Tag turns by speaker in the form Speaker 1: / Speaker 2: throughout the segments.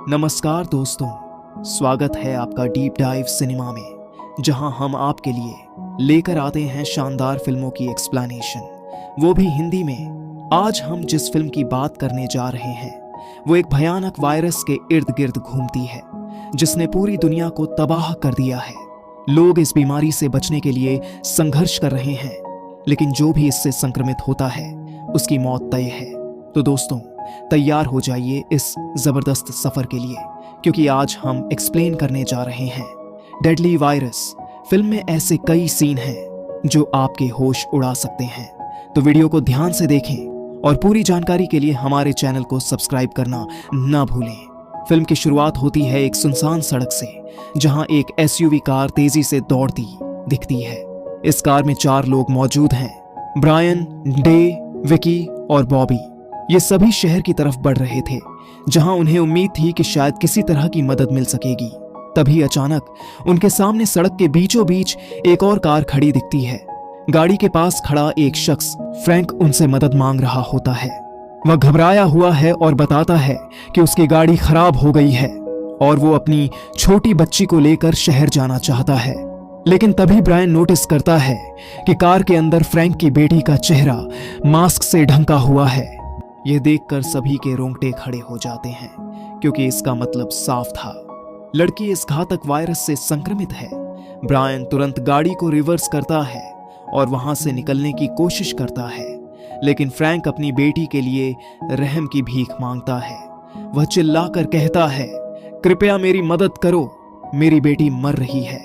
Speaker 1: नमस्कार दोस्तों, स्वागत है आपका डीप डाइव सिनेमा में, जहां हम आपके लिए लेकर आते हैं शानदार फिल्मों की एक्सप्लेनेशन, वो भी हिंदी में। आज हम जिस फिल्म की बात करने जा रहे हैं वो एक भयानक वायरस के इर्द गिर्द घूमती है, जिसने पूरी दुनिया को तबाह कर दिया है। लोग इस बीमारी से बचने के लिए संघर्ष कर रहे हैं, लेकिन जो भी इससे संक्रमित होता है उसकी मौत तय है। तो दोस्तों, तैयार हो जाइए इस जबरदस्त सफर के लिए, क्योंकि आज हम एक्सप्लेन करने जा रहे हैं डेडली वायरस। फिल्म में ऐसे कई सीन हैं जो आपके होश उड़ा सकते हैं, तो वीडियो को ध्यान से देखें और पूरी जानकारी के लिए हमारे चैनल को सब्सक्राइब करना ना भूलें। फिल्म की शुरुआत होती है एक सुनसान सड़क से, जहां एक एसयूवी कार तेजी से दौड़ती दिखती है। इस कार में 4 लोग मौजूद हैं, ब्रायन, डे, विकी और बॉबी। ये सभी शहर की तरफ बढ़ रहे थे, जहां उन्हें उम्मीद थी कि शायद किसी तरह की मदद मिल सकेगी। तभी अचानक उनके सामने सड़क के बीचों बीच एक और कार खड़ी दिखती है। गाड़ी के पास खड़ा एक शख्स, फ्रैंक, उनसे मदद मांग रहा होता है। वह घबराया हुआ है और बताता है कि उसकी गाड़ी खराब हो गई है और वो अपनी छोटी बच्ची को लेकर शहर जाना चाहता है। लेकिन तभी ब्रायन नोटिस करता है कि कार के अंदर फ्रैंक की बेटी का चेहरा मास्क से ढंका हुआ है। यह देखकर सभी के रोंगटे खड़े हो जाते हैं, क्योंकि इसका मतलब साफ था, लड़की इस घातक वायरस से संक्रमित है। ब्रायन तुरंत गाड़ी को रिवर्स करता है और वहां से निकलने की कोशिश करता है, लेकिन फ्रैंक अपनी बेटी के लिए रहम की भीख मांगता है। वह चिल्लाकर कहता है, कृपया मेरी मदद करो, मेरी बेटी मर रही है।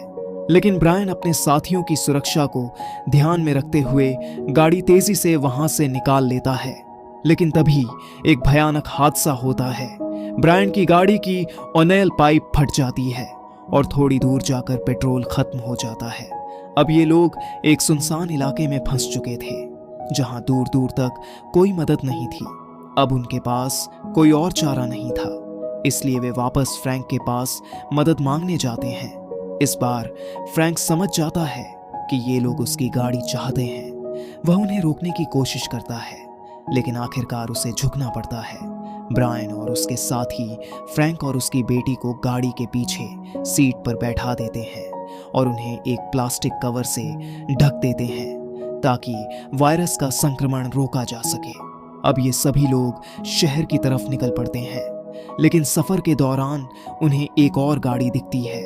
Speaker 1: लेकिन ब्रायन अपने साथियों की सुरक्षा को ध्यान में रखते हुए गाड़ी तेजी से वहां से निकाल लेता है। लेकिन तभी एक भयानक हादसा होता है। ब्रायन की गाड़ी की ऑनेल पाइप फट जाती है और थोड़ी दूर जाकर पेट्रोल खत्म हो जाता है। अब ये लोग एक सुनसान इलाके में फंस चुके थे, जहां दूर दूर तक कोई मदद नहीं थी। अब उनके पास कोई और चारा नहीं था, इसलिए वे वापस फ्रैंक के पास मदद मांगने जाते हैं। इस बार फ्रैंक समझ जाता है कि ये लोग उसकी गाड़ी चाहते हैं। वह उन्हें रोकने की कोशिश करता है, लेकिन आखिरकार उसे झुकना पड़ता है। ब्रायन और उसके साथी फ्रैंक और उसकी बेटी को गाड़ी के पीछे सीट पर बैठा देते हैं और उन्हें एक प्लास्टिक कवर से ढक देते हैं, ताकि वायरस का संक्रमण रोका जा सके। अब ये सभी लोग शहर की तरफ निकल पड़ते हैं, लेकिन सफर के दौरान उन्हें एक और गाड़ी दिखती है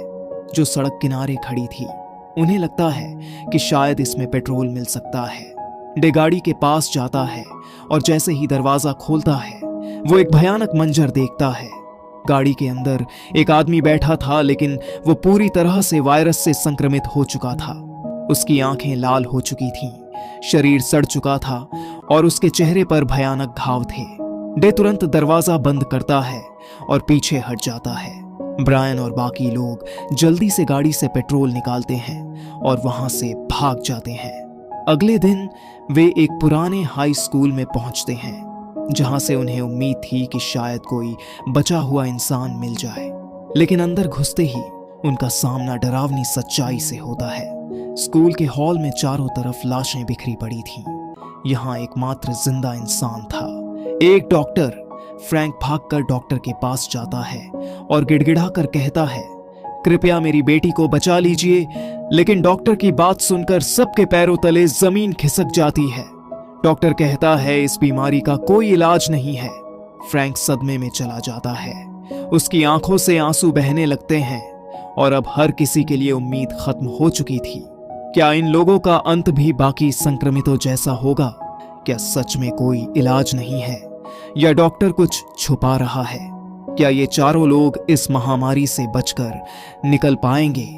Speaker 1: जो सड़क किनारे खड़ी थी। उन्हें लगता है कि शायद इसमें पेट्रोल मिल सकता है। डे गाड़ी के पास जाता है और जैसे ही दरवाजा खोलता है वो एक भयानक मंजर देखता है। गाड़ी के अंदर एक आदमी बैठा था, लेकिन वो पूरी तरह से वायरस से संक्रमित हो चुका था। उसकी आंखें लाल हो चुकी थीं, शरीर सड़ चुका था और उसके चेहरे पर भयानक घाव थे। डे तुरंत दरवाजा बंद करता है और पीछे हट जाता है। ब्रायन और बाकी लोग जल्दी से गाड़ी से पेट्रोल निकालते हैं और वहां से भाग जाते हैं। अगले दिन वे एक पुराने हाई स्कूल में पहुंचते हैं, जहां से उन्हें उम्मीद थी कि शायद कोई बचा हुआ इंसान मिल जाए। लेकिन अंदर घुसते ही उनका सामना डरावनी सच्चाई से होता है। स्कूल के हॉल में चारों तरफ लाशें बिखरी पड़ी थीं। यहां एकमात्र जिंदा इंसान था, एक डॉक्टर। फ्रैंक भागकर डॉक्टर के पास जाता है और गिड़गिड़ाकर कहता है, कृपया मेरी बेटी को बचा लीजिए। लेकिन डॉक्टर की बात सुनकर सबके पैरों तले जमीन खिसक जाती है। डॉक्टर कहता है इस बीमारी का कोई इलाज नहीं है। फ्रैंक सदमे में चला जाता है, उसकी आंखों से आंसू बहने लगते हैं और अब हर किसी के लिए उम्मीद खत्म हो चुकी थी। क्या इन लोगों का अंत भी बाकी संक्रमितों जैसा होगा? क्या सच में कोई इलाज नहीं है, या डॉक्टर कुछ छुपा रहा है? क्या ये चारों लोग इस महामारी से बचकर निकल पाएंगे?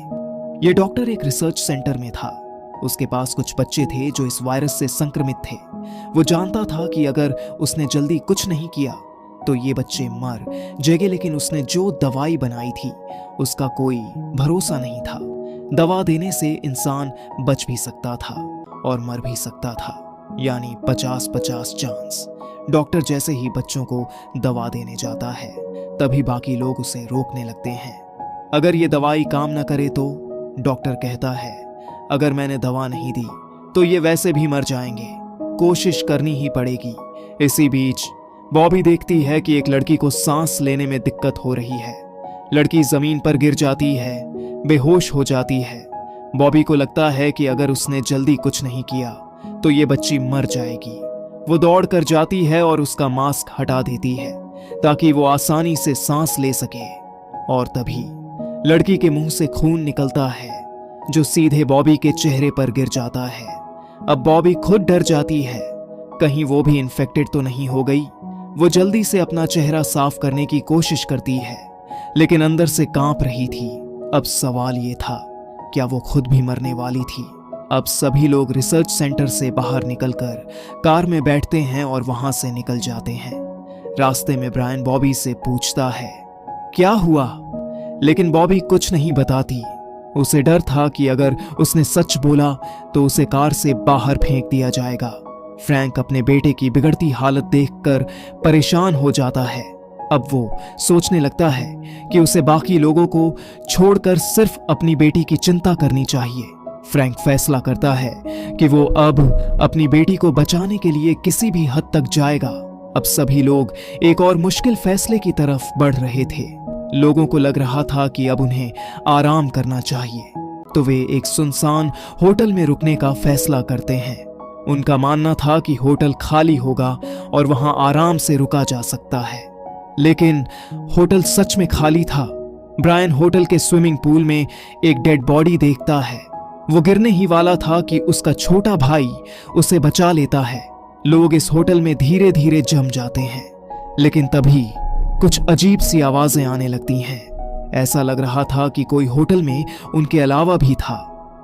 Speaker 1: ये डॉक्टर एक रिसर्च सेंटर में था। उसके पास कुछ बच्चे थे जो इस वायरस से संक्रमित थे। वो जानता था कि अगर उसने जल्दी कुछ नहीं किया तो ये बच्चे मर जाएंगे, लेकिन उसने जो दवाई बनाई थी उसका कोई भरोसा नहीं था। दवा देने से इंसान बच भी सकता था और मर भी सकता था, यानी 50-50 चांस। डॉक्टर जैसे ही बच्चों को दवा देने जाता है, तभी बाकी लोग उसे रोकने लगते हैं। अगर ये दवाई काम न करे तो? डॉक्टर कहता है, अगर मैंने दवा नहीं दी तो ये वैसे भी मर जाएंगे, कोशिश करनी ही पड़ेगी। इसी बीच बॉबी देखती है कि एक लड़की को सांस लेने में दिक्कत हो रही है। लड़की जमीन पर गिर जाती है, बेहोश हो जाती है। बॉबी को लगता है कि अगर उसने जल्दी कुछ नहीं किया तो ये बच्ची मर जाएगी। वो दौड़ कर जाती है और उसका मास्क हटा देती है ताकि वो आसानी से सांस ले सके। और तभी लड़की के मुंह से खून निकलता है जो सीधे बॉबी के चेहरे पर गिर जाता है। अब बॉबी खुद डर जाती है, कहीं वो भी इन्फेक्टेड तो नहीं हो गई। वो जल्दी से अपना चेहरा साफ करने की कोशिश करती है, लेकिन अंदर से कांप रही थी। अब सवाल ये था, क्या वो खुद भी मरने वाली थी? अब सभी लोग रिसर्च सेंटर से बाहर निकलकर कार में बैठते हैं और वहां से निकल जाते हैं। रास्ते में ब्रायन बॉबी से पूछता है, क्या हुआ? लेकिन बॉबी कुछ नहीं बताती। उसे डर था कि अगर उसने सच बोला तो उसे कार से बाहर फेंक दिया जाएगा। फ्रैंक अपने बेटे की बिगड़ती हालत देखकर परेशान हो जाता है। अब वो सोचने लगता है कि उसे बाकी लोगों को छोड़कर सिर्फ अपनी बेटी की चिंता करनी चाहिए। फ्रैंक फैसला करता है कि वो अब अपनी बेटी को बचाने के लिए किसी भी हद तक जाएगा। अब सभी लोग एक और मुश्किल फैसले की तरफ बढ़ रहे थे। लोगों को लग रहा था कि अब उन्हें आराम करना चाहिए, तो वे एक सुनसान होटल में रुकने का फैसला करते हैं। उनका मानना था कि होटल खाली होगा और वहां आराम से रुका जा सकता है, लेकिन होटल सच में खाली था। ब्रायन होटल के स्विमिंग पूल में एक डेड बॉडी देखता है। वो गिरने ही वाला था कि उसका छोटा भाई उसे बचा लेता है। लोग इस होटल में धीरे धीरे जम जाते हैं, लेकिन तभी कुछ अजीब सी आवाजें आने लगती हैं। ऐसा लग रहा था कि कोई होटल में उनके अलावा भी था।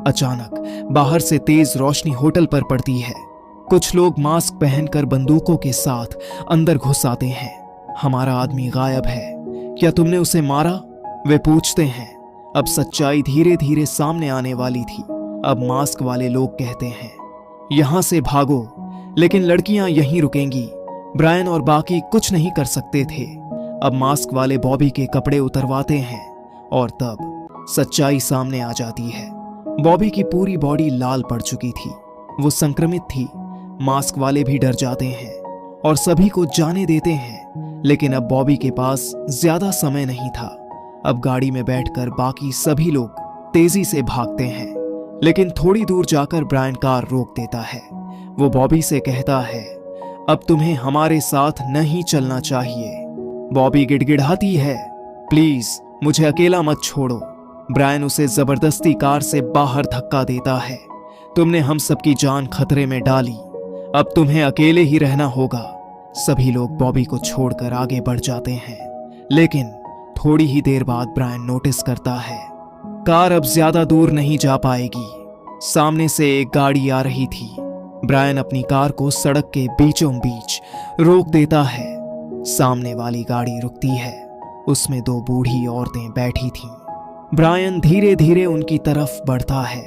Speaker 1: अचानक बाहर से तेज रोशनी होटल पर पड़ती है। कुछ लोग मास्क पहनकर बंदूकों के साथ अंदर घुस आते हैं। हमारा आदमी गायब है, क्या तुमने उसे मारा? वे पूछते हैं। अब सच्चाई धीरे धीरे सामने आने वाली थी। अब मास्क वाले लोग कहते हैं, यहां से भागो, लेकिन लड़कियां यहीं रुकेंगी। ब्रायन और बाकी कुछ नहीं कर सकते थे। अब मास्क वाले बॉबी के कपड़े उतरवाते हैं और तब सच्चाई सामने आ जाती है। बॉबी की पूरी बॉडी लाल पड़ चुकी थी। वो संक्रमित थी। मास्क वाले भी डर जाते हैं और सभी को जाने देते हैं, लेकिन अब बॉबी के पास ज्यादा समय नहीं था। अब गाड़ी में बैठकर बाकी सभी लोग तेजी से भागते हैं, लेकिन थोड़ी दूर जाकर ब्रायन कार रोक देता है। वो बॉबी से कहता है, अब तुम्हें हमारे साथ नहीं चलना चाहिए। बॉबी गिड़गिड़ाती है, प्लीज मुझे अकेला मत छोड़ो। ब्रायन उसे जबरदस्ती कार से बाहर धक्का देता है। तुमने हम सबकी जान खतरे में डाली, अब तुम्हें अकेले ही रहना होगा। सभी लोग बॉबी को छोड़कर आगे बढ़ जाते हैं, लेकिन थोड़ी ही देर बाद ब्रायन नोटिस करता है कार अब ज्यादा दूर नहीं जा पाएगी। सामने से एक गाड़ी आ रही थी। ब्रायन अपनी कार को सड़क के बीचों बीच रोक देता है। सामने वाली गाड़ी रुकती है। उसमें दो बूढ़ी औरतें बैठी थीं। ब्रायन धीरे धीरे उनकी तरफ बढ़ता है,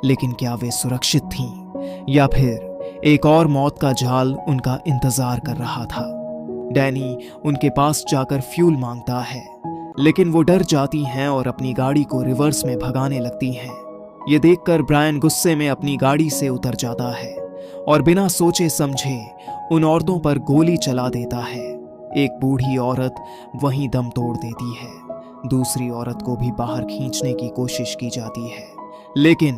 Speaker 1: लेकिन क्या वे सुरक्षित थीं या फिर एक और मौत का जाल उनका इंतजार कर रहा था? डैनी उनके पास जाकर फ्यूल मांगता है, लेकिन वो डर जाती हैं और अपनी गाड़ी को रिवर्स में भगाने लगती हैं। ये देखकर ब्रायन गुस्से में अपनी गाड़ी से उतर जाता है और बिना सोचे समझे उन औरतों पर गोली चला देता है। एक बूढ़ी औरत वहीं दम तोड़ देती है। दूसरी औरत को भी बाहर खींचने की कोशिश की जाती है, लेकिन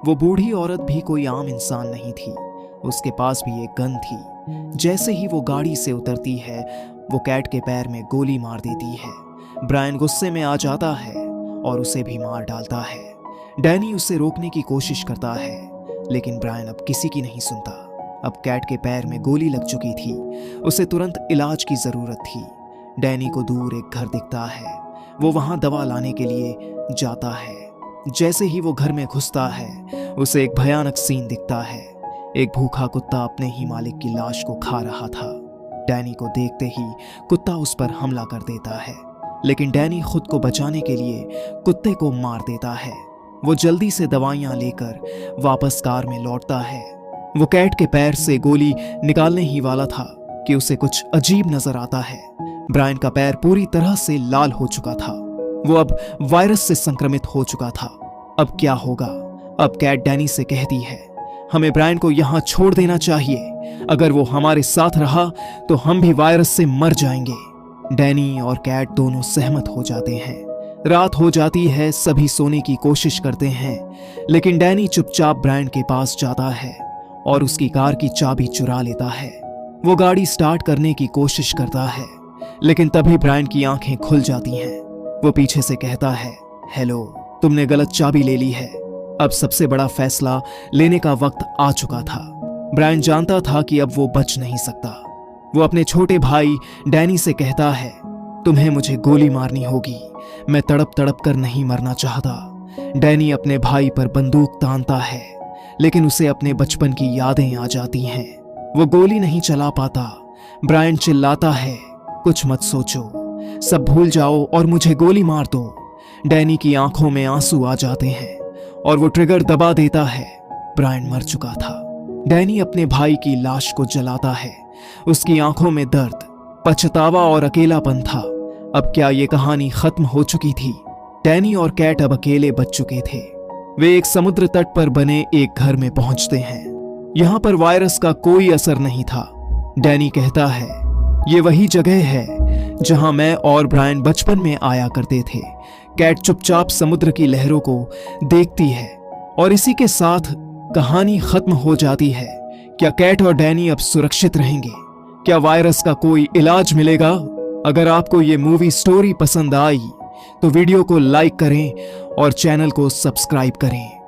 Speaker 1: वो बूढ़ी औरत भी कोई आम इंसान नहीं थी। उसके पास भी एक गन थी। जैसे ही वो गाड़ी से उतरती है, वो कैट के पैर में गोली मार देती है। ब्रायन गुस्से में आ जाता है और उसे भी मार डालता है। डैनी उसे रोकने की कोशिश करता है, लेकिन ब्रायन अब किसी की नहीं सुनता। अब कैट के पैर में गोली लग चुकी थी। उसे तुरंत इलाज की जरूरत थी। डैनी को दूर एक घर दिखता है। वो वहां दवा लाने के लिए जाता है। जैसे ही वो घर में घुसता है, उसे एक भयानक सीन दिखता है। एक भूखा कुत्ता अपने ही मालिक की लाश को खा रहा था। डैनी को देखते ही कुत्ता उस पर हमला कर देता है, लेकिन डैनी खुद को बचाने के लिए कुत्ते को मार देता है। वो जल्दी से दवाइयां लेकर वापस कार में लौटता है। वो कैट के पैर से गोली निकालने ही वाला था कि उसे कुछ अजीब नजर आता है। ब्रायन का पैर पूरी तरह से लाल हो चुका था। वो अब वायरस से संक्रमित हो चुका था। अब क्या होगा? अब कैट डैनी से कहती है, हमें ब्रायन को यहाँ छोड़ देना चाहिए। अगर वो हमारे साथ रहा तो हम भी वायरस से मर जाएंगे। डैनी और कैट दोनों सहमत हो जाते हैं। रात हो जाती है, सभी सोने की कोशिश करते हैं, लेकिन डैनी चुपचाप ब्रायन के पास जाता है और उसकी कार की चाबी चुरा लेता है। वो गाड़ी स्टार्ट करने की कोशिश करता है, लेकिन तभी ब्रायन की आंखें खुल जाती हैं। वो पीछे से कहता है, हेलो, तुमने गलत चाबी ले ली है। अब सबसे बड़ा फैसला लेने का वक्त आ चुका था। ब्रायन जानता था कि अब वो बच नहीं सकता। वो अपने छोटे भाई डैनी से कहता है, तुम्हें मुझे गोली मारनी होगी, मैं तड़प तड़प कर नहीं मरना चाहता। डैनी अपने भाई पर बंदूक तानता है, लेकिन उसे अपने बचपन की यादें आ जाती हैं। वो गोली नहीं चला पाता। ब्रायन चिल्लाता है, कुछ मत सोचो, सब भूल जाओ और मुझे गोली मार दो। डैनी की आंखों में आंसू आ जाते हैं और वो ट्रिगर दबा देता है। ब्रायन मर चुका था। डैनी अपने भाई की लाश को जलाता है। उसकी आंखों में दर्द, पछतावा और अकेलापन था। अब क्या ये कहानी खत्म हो चुकी थी? डैनी और कैट अब अकेले बच चुके थे। वे एक समुद्र तट पर बने एक घर में पहुंचते हैं। यहां पर वायरस का कोई असर नहीं था। डैनी कहता है, ये वही जगह है जहां मैं और ब्रायन बचपन में आया करते थे। कैट चुपचाप समुद्र की लहरों को देखती है और इसी के साथ कहानी खत्म हो जाती है। क्या कैट और डैनी अब सुरक्षित रहेंगे? क्या वायरस का कोई इलाज मिलेगा? अगर आपको ये मूवी स्टोरी पसंद आई तो वीडियो को लाइक करें और चैनल को सब्सक्राइब करें।